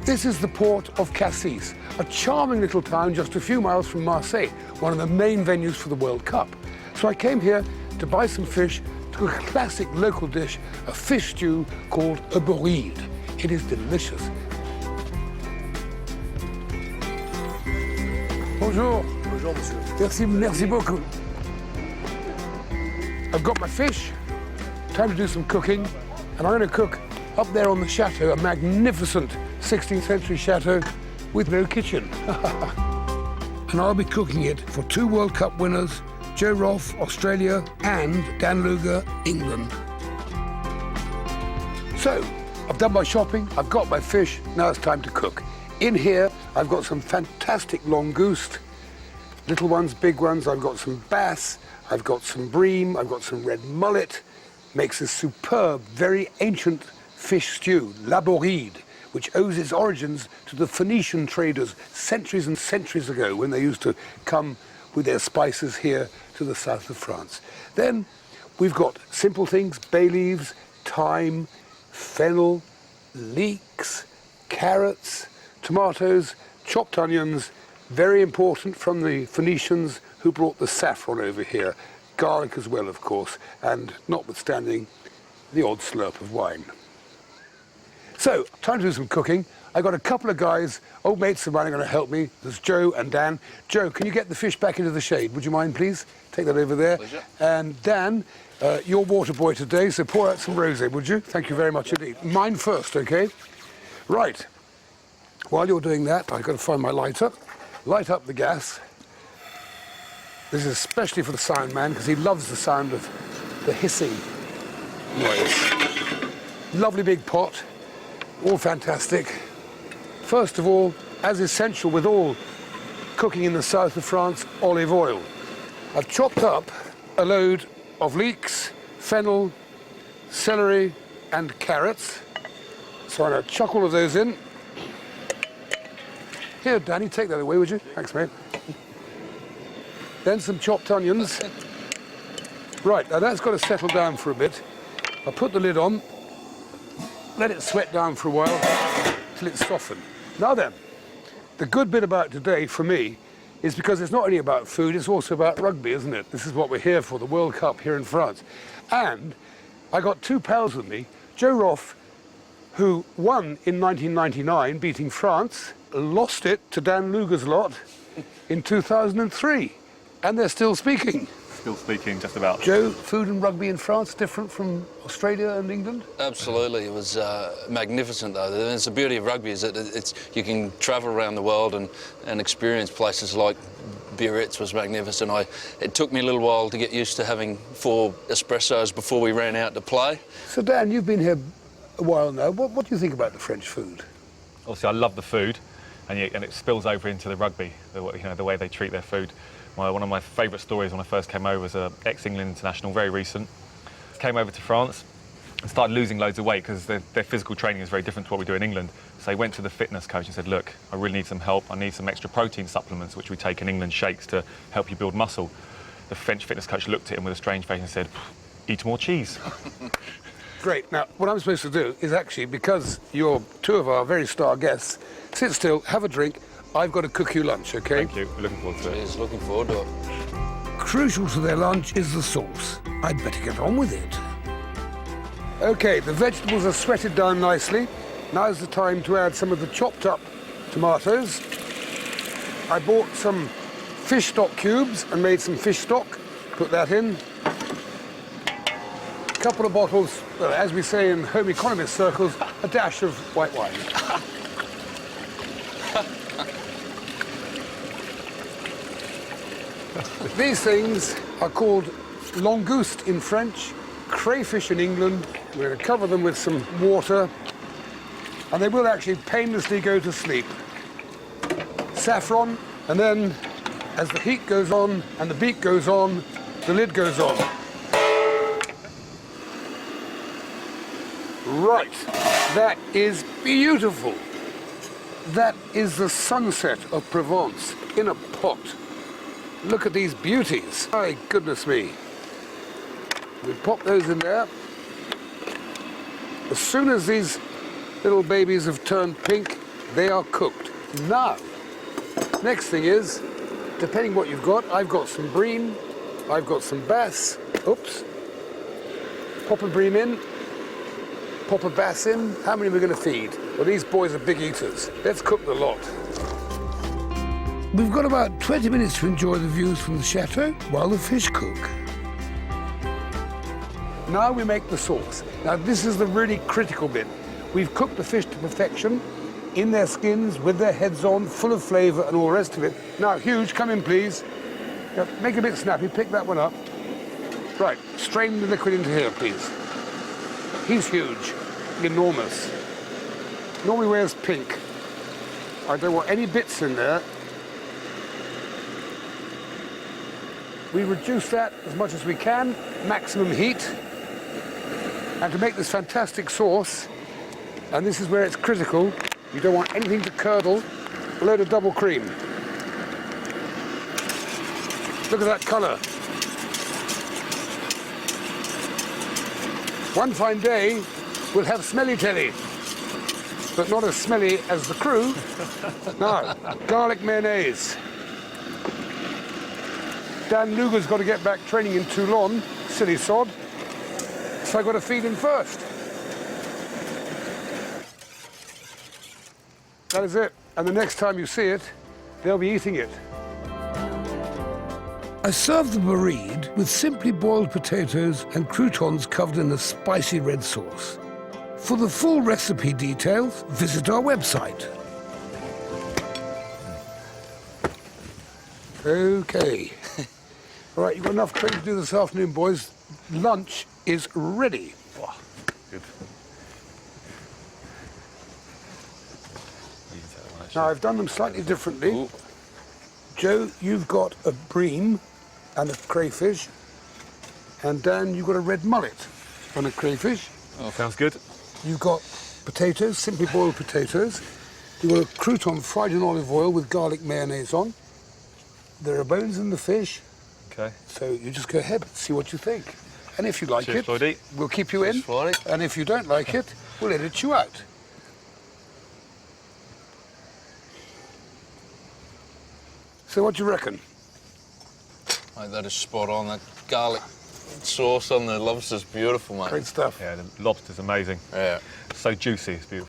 This is the port of Cassis, a charming little town just a few miles from Marseille, one of the main venues for the World Cup. So I came here to buy some fish, to cook a classic local dish, a fish stew called a bourride. It is delicious. Bonjour. Bonjour, monsieur. Merci beaucoup. I've got my fish, time to do some cooking, and I'm going to cook up there on the chateau, a magnificent 16th century chateau with no kitchen. And I'll be cooking it for 2 World Cup winners, Joe Roff, Australia, and Dan Luger, England. So, I've done my shopping, I've got my fish, now it's time to cook. In here, I've got some fantastic langoustes, little ones, big ones, I've got some bass, I've got some bream, I've got some red mullet. Makes a superb, very ancient fish stew, la bourride, which owes its origins to the Phoenician traders centuries and centuries ago when they used to come with their spices here to the south of France. Then we've got simple things, bay leaves, thyme, fennel, leeks, carrots, tomatoes, chopped onions, very important from the Phoenicians who brought the saffron over here, garlic as well, of course, and notwithstanding the odd slurp of wine. So, time to do some cooking. I've got a couple of guys, old mates of mine, are going to help me. There's Joe and Dan. Joe, can you get the fish back into the shade? Would you mind, please? Take that over there. Pleasure. And Dan, you're water boy today, so pour out some rosé, would you? Thank you very much indeed. Mine first, okay? Right. While you're doing that, I've got to find my lighter. Light up the gas. This is especially for the sound man, because he loves the sound of the hissing noise. Lovely big pot, all fantastic. First of all, as essential with all cooking in the south of France, olive oil. I've chopped up a load of leeks, fennel, celery, and carrots. So I'm going to chuck all of those in. Here, Danny, take that away, would you? Thanks, mate. Then some chopped onions. Right, now that's got to settle down for a bit. I'll put the lid on, let it sweat down for a while till it's softened. Now then, the good bit about today for me is because it's not only about food, it's also about rugby, isn't it? This is what we're here for, the World Cup here in France. And I got 2 pals with me, Joe Roff, who won in 1999, beating France, lost it to Dan Luger's lot in 2003. And they're still speaking. Still speaking, just about. Joe, food and rugby in France different from Australia and England? Absolutely. It was magnificent, though. It's the beauty of rugby is that you can travel around the world and experience places like Biarritz was magnificent. It took me a little while to get used to having 4 espressos before we ran out to play. So, Dan, you've been here a while now. What do you think about the French food? Obviously, I love the food, and it spills over into the rugby, the way they treat their food. One of my favourite stories when I first came over was an ex-England international, very recent. Came over to France and started losing loads of weight because their physical training is very different to what we do in England. So he went to the fitness coach and said, look, I really need some help. I need some extra protein supplements, which we take in England, shakes, to help you build muscle. The French fitness coach looked at him with a strange face and said, eat more cheese. Great. Now, what I'm supposed to do is actually, because you're 2 of our very star guests, sit still, have a drink. I've got to cook you lunch, OK? Thank you. We're looking forward to it. He's looking forward to it. Crucial to their lunch is the sauce. I'd better get on with it. OK, the vegetables are sweated down nicely. Now's the time to add some of the chopped up tomatoes. I bought some fish stock cubes and made some fish stock. Put that in. A couple of bottles, well, as we say in home economist circles, a dash of white wine. These things are called langoustes in French, crayfish in England. We're going to cover them with some water, and they will actually painlessly go to sleep. Saffron, and then as the heat goes on and the beat goes on, the lid goes on. Right, that is beautiful. That is the sunset of Provence in a pot. Look at these beauties. My goodness me. We pop those in there. As soon as these little babies have turned pink, They are cooked. Now, next thing is, depending what you've got, I've got some bream, I've got some bass. Oops. Pop a bream in, pop a bass in. How many are we going to feed? Well, these boys are big eaters. Let's cook the lot. We've got about 20 minutes to enjoy the views from the chateau while the fish cook. Now we make the sauce. Now this is the really critical bit. We've cooked the fish to perfection, in their skins, with their heads on, full of flavour and all the rest of it. Now, Huge, come in, please. Now, make it a bit snappy, pick that one up. Right, strain the liquid into here, please. He's huge, enormous. Normally wears pink. I don't want any bits in there. We reduce that as much as we can, maximum heat. And to make this fantastic sauce, and this is where it's critical, you don't want anything to curdle, a load of double cream. Look at that colour. One fine day, we'll have smelly telly, but not as smelly as the crew. Now, garlic mayonnaise. Dan Luger's got to get back training in Toulon, silly sod, so I've got to feed him first. That is it, and the next time you see it, they'll be eating it. I serve the bereaved with simply boiled potatoes and croutons covered in a spicy red sauce. For the full recipe details, visit our website. Okay. All right, you've got enough training to do this afternoon, boys. Lunch is ready. Wow, good. Now, I've done them slightly differently. Ooh. Joe, you've got a bream and a crayfish. And Dan, you've got a red mullet and a crayfish. Oh, sounds good. You've got potatoes, simply boiled potatoes. You've got a crouton fried in olive oil with garlic mayonnaise on. There are bones in the fish. Okay. So you just go ahead, see what you think. And if you like Cheers, it, Floyd. we'll keep you in. Cheers, Floyd. And if you don't like it, we'll edit you out. So what do you reckon? Mate, that is spot on. That garlic sauce on the lobster's beautiful, mate. Great stuff. Yeah, the lobster's amazing. Yeah. So juicy, it's beautiful.